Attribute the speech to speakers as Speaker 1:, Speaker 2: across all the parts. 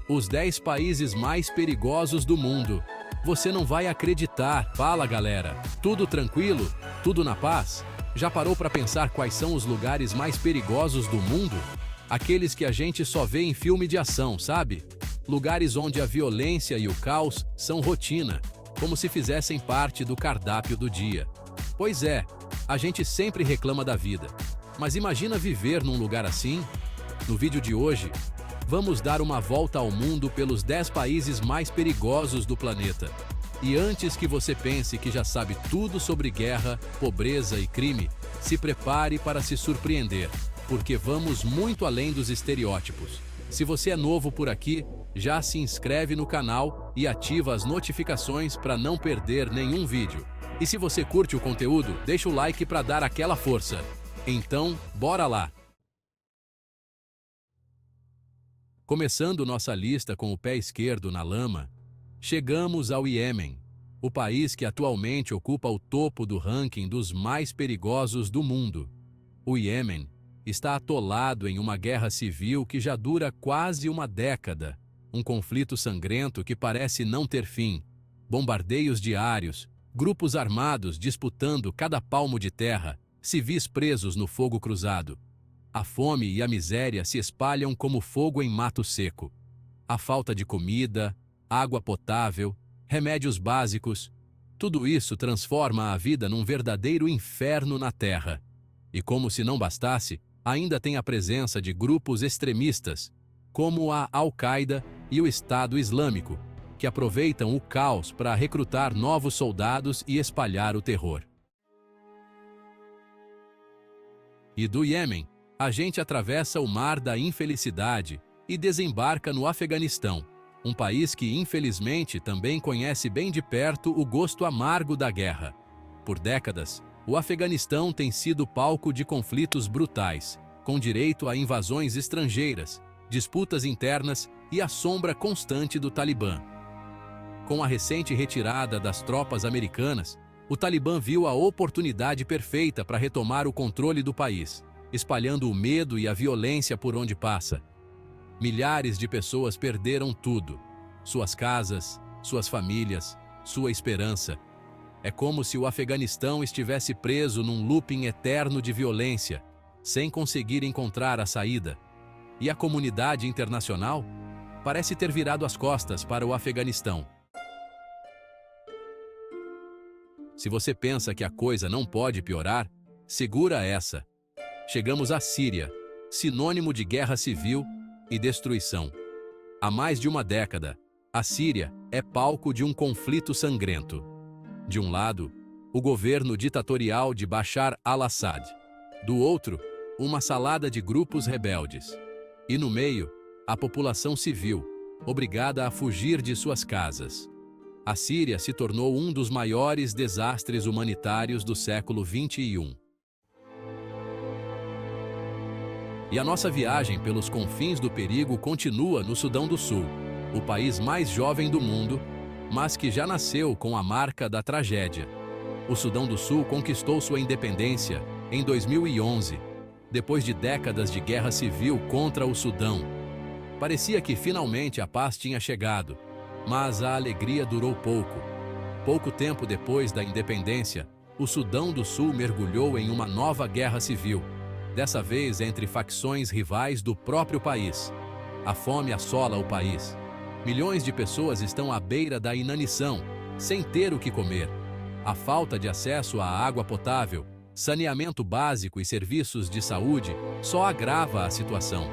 Speaker 1: Os 10 países mais perigosos do mundo. Você não vai acreditar. Fala, galera. Tudo tranquilo? Tudo na paz? Já parou para pensar quais são os lugares mais perigosos do mundo? Aqueles que a gente só vê em filme de ação, sabe? Lugares onde a violência e o caos são rotina, como se fizessem parte do cardápio do dia. Pois é, a gente sempre reclama da vida. Mas imagina viver num lugar assim? No vídeo de hoje, vamos dar uma volta ao mundo pelos 10 países mais perigosos do planeta. E antes que você pense que já sabe tudo sobre guerra, pobreza e crime, se prepare para se surpreender, porque vamos muito além dos estereótipos. Se você é novo por aqui, já se inscreve no canal e ativa as notificações para não perder nenhum vídeo. E se você curte o conteúdo, deixa o like para dar aquela força. Então, bora lá! Começando nossa lista com o pé esquerdo na lama, chegamos ao Iêmen, o país que atualmente ocupa o topo do ranking dos mais perigosos do mundo. O Iêmen está atolado em uma guerra civil que já dura quase uma década, um conflito sangrento que parece não ter fim, bombardeios diários, grupos armados disputando cada palmo de terra, civis presos no fogo cruzado. A fome e a miséria se espalham como fogo em mato seco. A falta de comida, água potável, remédios básicos, tudo isso transforma a vida num verdadeiro inferno na terra. E como se não bastasse, ainda tem a presença de grupos extremistas, como a Al-Qaeda e o Estado Islâmico, que aproveitam o caos para recrutar novos soldados e espalhar o terror. E do Iêmen, a gente atravessa o mar da infelicidade e desembarca no Afeganistão, um país que infelizmente também conhece bem de perto o gosto amargo da guerra. Por décadas, o Afeganistão tem sido palco de conflitos brutais, com direito a invasões estrangeiras, disputas internas e a sombra constante do Talibã. Com a recente retirada das tropas americanas, o Talibã viu a oportunidade perfeita para retomar o controle do país, espalhando o medo e a violência por onde passa. Milhares de pessoas perderam tudo: suas casas, suas famílias, sua esperança. É como se o Afeganistão estivesse preso num looping eterno de violência, sem conseguir encontrar a saída. E a comunidade internacional parece ter virado as costas para o Afeganistão. Se você pensa que a coisa não pode piorar, segura essa. Chegamos à Síria, sinônimo de guerra civil e destruição. Há mais de uma década, a Síria é palco de um conflito sangrento. De um lado, o governo ditatorial de Bashar al-Assad. Do outro, uma salada de grupos rebeldes. E no meio, a população civil, obrigada a fugir de suas casas. A Síria se tornou um dos maiores desastres humanitários do século XXI. E a nossa viagem pelos confins do perigo continua no Sudão do Sul, o país mais jovem do mundo, mas que já nasceu com a marca da tragédia. O Sudão do Sul conquistou sua independência em 2011, depois de décadas de guerra civil contra o Sudão. Parecia que finalmente a paz tinha chegado, mas a alegria durou pouco. Pouco tempo depois da independência, o Sudão do Sul mergulhou em uma nova guerra civil, dessa vez entre facções rivais do próprio país. A fome assola o país. Milhões de pessoas estão à beira da inanição, sem ter o que comer. A falta de acesso à água potável, saneamento básico e serviços de saúde só agrava a situação.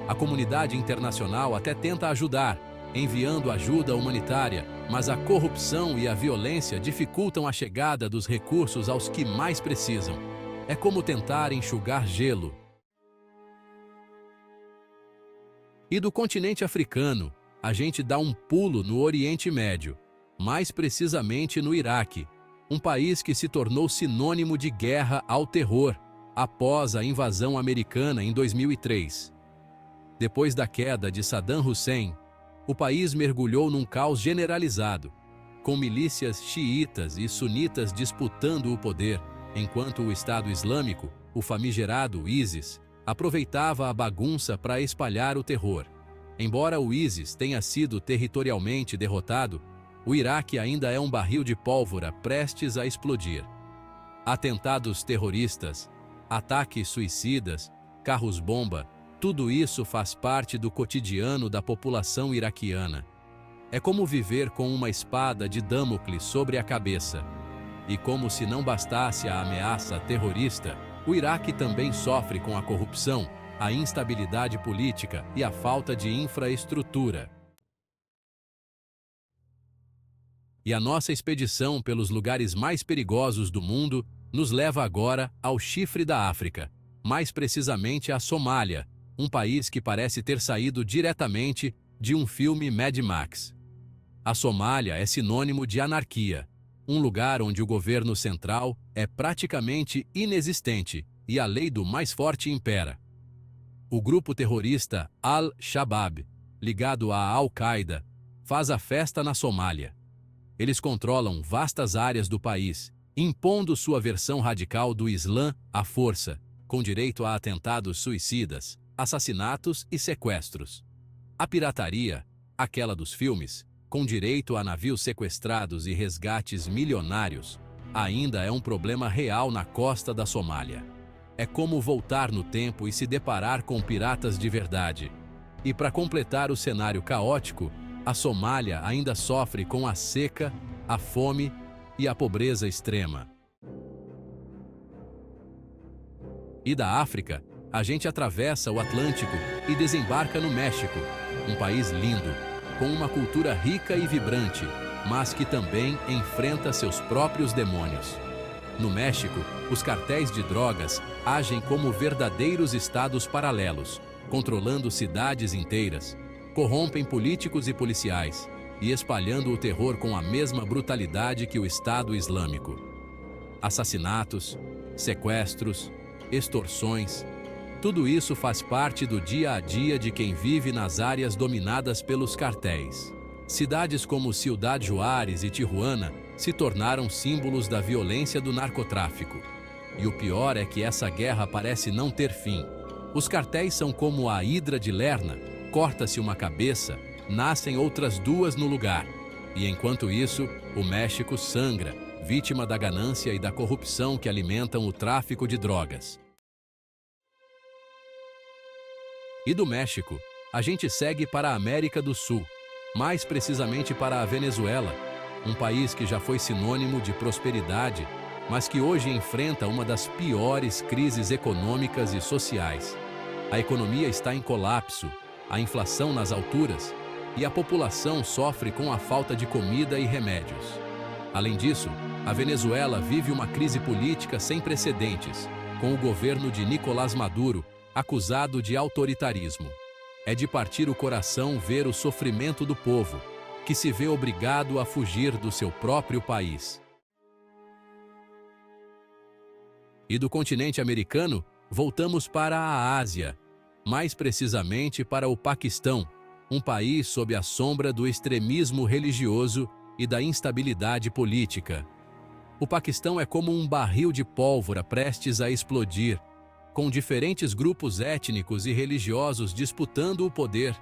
Speaker 1: A comunidade internacional até tenta ajudar, enviando ajuda humanitária, mas a corrupção e a violência dificultam a chegada dos recursos aos que mais precisam. É como tentar enxugar gelo. E do continente africano, a gente dá um pulo no Oriente Médio, mais precisamente no Iraque, um país que se tornou sinônimo de guerra ao terror após a invasão americana em 2003. Depois da queda de Saddam Hussein, o país mergulhou num caos generalizado, com milícias xiitas e sunitas disputando o poder, enquanto o Estado Islâmico, o famigerado ISIS, aproveitava a bagunça para espalhar o terror. Embora o ISIS tenha sido territorialmente derrotado, o Iraque ainda é um barril de pólvora prestes a explodir. Atentados terroristas, ataques suicidas, carros-bomba, tudo isso faz parte do cotidiano da população iraquiana. É como viver com uma espada de Damocles sobre a cabeça. E como se não bastasse a ameaça terrorista, o Iraque também sofre com a corrupção, a instabilidade política e a falta de infraestrutura. E a nossa expedição pelos lugares mais perigosos do mundo nos leva agora ao chifre da África, mais precisamente à Somália, um país que parece ter saído diretamente de um filme Mad Max. A Somália é sinônimo de anarquia, um lugar onde o governo central é praticamente inexistente e a lei do mais forte impera. O grupo terrorista Al-Shabaab, ligado à Al-Qaeda, faz a festa na Somália. Eles controlam vastas áreas do país, impondo sua versão radical do Islã à força, com direito a atentados suicidas, assassinatos e sequestros. A pirataria, aquela dos filmes, com direito a navios sequestrados e resgates milionários, ainda é um problema real na costa da Somália. É como voltar no tempo e se deparar com piratas de verdade. E para completar o cenário caótico, a Somália ainda sofre com a seca, a fome e a pobreza extrema. E da África, a gente atravessa o Atlântico e desembarca no México, um país lindo, com uma cultura rica e vibrante, mas que também enfrenta seus próprios demônios. No México, os cartéis de drogas agem como verdadeiros estados paralelos, controlando cidades inteiras, corrompem políticos e policiais e espalhando o terror com a mesma brutalidade que o Estado Islâmico. Assassinatos, sequestros, extorsões, tudo isso faz parte do dia a dia de quem vive nas áreas dominadas pelos cartéis. Cidades como Ciudad Juárez e Tijuana se tornaram símbolos da violência do narcotráfico. E o pior é que essa guerra parece não ter fim. Os cartéis são como a hidra de Lerna, corta-se uma cabeça, nascem outras duas no lugar. E enquanto isso, o México sangra, vítima da ganância e da corrupção que alimentam o tráfico de drogas. E do México, a gente segue para a América do Sul, mais precisamente para a Venezuela, um país que já foi sinônimo de prosperidade, mas que hoje enfrenta uma das piores crises econômicas e sociais. A economia está em colapso, a inflação nas alturas e a população sofre com a falta de comida e remédios. Além disso, a Venezuela vive uma crise política sem precedentes, com o governo de Nicolás Maduro acusado de autoritarismo. É de partir o coração ver o sofrimento do povo, que se vê obrigado a fugir do seu próprio país. E do continente americano, voltamos para a Ásia, mais precisamente para o Paquistão, um país sob a sombra do extremismo religioso e da instabilidade política. O Paquistão é como um barril de pólvora prestes a explodir, com diferentes grupos étnicos e religiosos disputando o poder,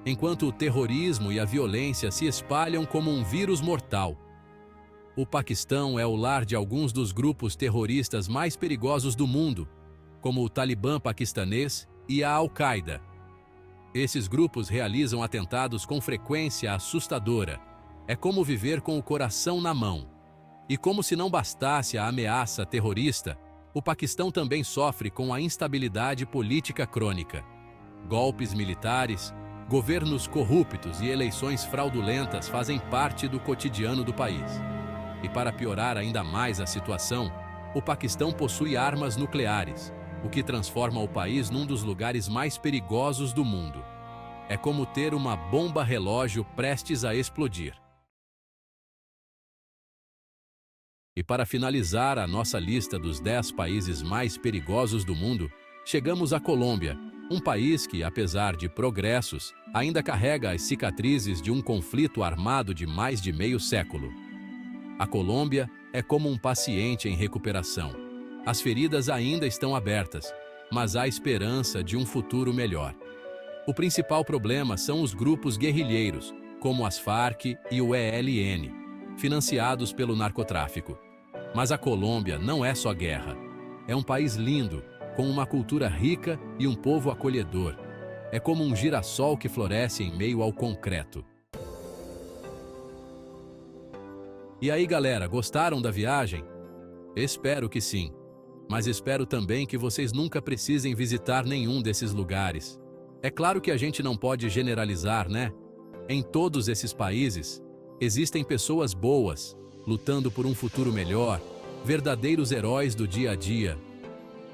Speaker 1: enquanto o terrorismo e a violência se espalham como um vírus mortal. O Paquistão é o lar de alguns dos grupos terroristas mais perigosos do mundo, como o Talibã paquistanês e a Al-Qaeda. Esses grupos realizam atentados com frequência assustadora. É como viver com o coração na mão. E como se não bastasse a ameaça terrorista, o Paquistão também sofre com a instabilidade política crônica. Golpes militares, governos corruptos e eleições fraudulentas fazem parte do cotidiano do país. E para piorar ainda mais a situação, o Paquistão possui armas nucleares, o que transforma o país num dos lugares mais perigosos do mundo. É como ter uma bomba relógio prestes a explodir. E para finalizar a nossa lista dos 10 países mais perigosos do mundo, chegamos à Colômbia, um país que, apesar de progressos, ainda carrega as cicatrizes de um conflito armado de mais de meio século. A Colômbia é como um paciente em recuperação. As feridas ainda estão abertas, mas há esperança de um futuro melhor. O principal problema são os grupos guerrilheiros, como as Farc e o ELN, financiados pelo narcotráfico. Mas a Colômbia não é só guerra. É um país lindo, com uma cultura rica e um povo acolhedor. É como um girassol que floresce em meio ao concreto. E aí, galera, gostaram da viagem? Espero que sim. Mas espero também que vocês nunca precisem visitar nenhum desses lugares. É claro que a gente não pode generalizar, né? Em todos esses países, existem pessoas boas, lutando por um futuro melhor, verdadeiros heróis do dia a dia.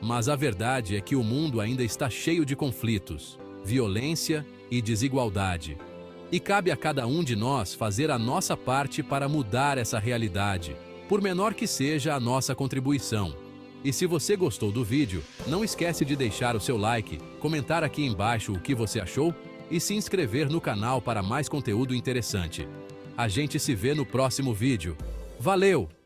Speaker 1: Mas a verdade é que o mundo ainda está cheio de conflitos, violência e desigualdade. E cabe a cada um de nós fazer a nossa parte para mudar essa realidade, por menor que seja a nossa contribuição. E se você gostou do vídeo, não esquece de deixar o seu like, comentar aqui embaixo o que você achou e se inscrever no canal para mais conteúdo interessante. A gente se vê no próximo vídeo. Valeu!